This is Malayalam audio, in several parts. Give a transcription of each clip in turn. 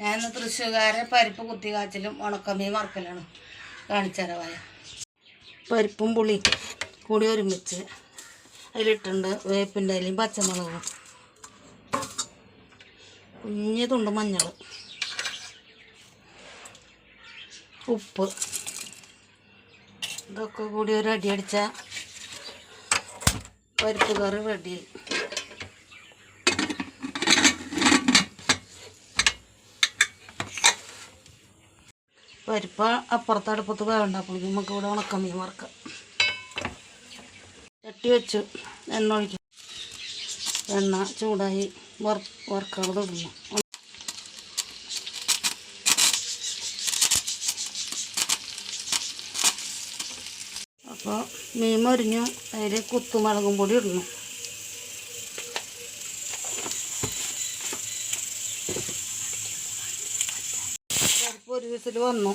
ഞാൻ തൃശ്ശൂർക്കാരെ പരിപ്പ് കുത്തി കാച്ചിലും ഉണക്കമീൻ വറുക്കലാണ് കാണിച്ചരവായ. പരിപ്പും പുളി കൂടി ഒരുമിച്ച് അതിലിട്ടുണ്ട് വേപ്പിൻ്റെ ഇലയും പച്ചമുളകും കുഞ്ഞു തുണ്ട് മഞ്ഞൾ ഉപ്പ് ഇതൊക്കെ കൂടി ഒരു അടി അടിച്ച പരിപ്പ് കറി റെഡി. പരിപ്പ് അപ്പുറത്ത് അടുപ്പത്ത് വേണ്ട, അപ്പോൾ നമുക്ക് ഇവിടെ ഉണക്കമീൻ വറുക്കാം. ചട്ടി വെച്ചു, എണ്ണ ഒഴിക്കും. എണ്ണ ചൂടായി വറുക്കാതെ ഇടുന്നു. അപ്പോൾ മീൻ മൊരിഞ്ഞു, അതിൽ കുത്തുമുളകും പൊടി ഇടുന്നു. പരിപ്പ് ഒരു വിസിൽ വന്നു,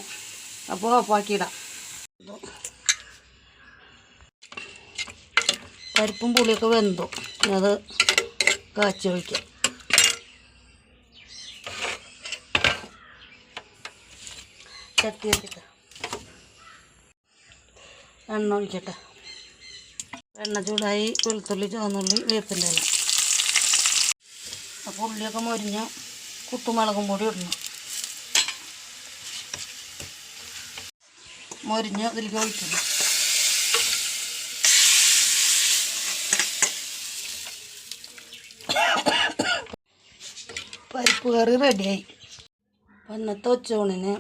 അപ്പോൾ ഓഫാക്കിയിടാം. പരിപ്പും പുളിയൊക്കെ വെന്തു, അത് കാച്ചി ഒഴിക്കാം. ചട്ടി വെച്ചിട്ട് എണ്ണ ഒഴിക്കട്ടെ. എണ്ണ ചൂടായി വെളുത്തുള്ളി ചുവന്നുള്ളി വേപ്പിൻ്റെ ഇല. അപ്പോൾ ഉള്ളിയൊക്കെ മൊരിഞ്ഞ് കുത്തുമുളകും പൊടി ഇടണം. മൊരിഞ്ഞ് ഇതിലേക്ക് ഒഴിക്കുന്നു. പരിപ്പ് കറി റെഡിയായി. ഇന്നത്തെ ഉച്ചയൂണിന്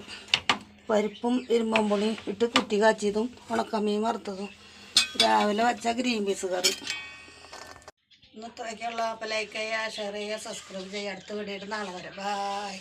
പരിപ്പും ഇരുമ്പമ്പുളിയും ഇട്ട് കുത്തി കാച്ചിയതും ഉണക്കമീൻ വറുത്തതും രാവിലെ വെച്ച ഗ്രീൻ പീസ് കറി. ഇന്ന് ഇത്രയൊക്കെയുള്ള. അപ്പോൾ ലൈക്ക് ചെയ്യുക, ഷെയർ ചെയ്യുക, സബ്സ്ക്രൈബ് ചെയ്യുക. അടുത്ത വീഡിയോ നാളെ വരെ. ബായ്.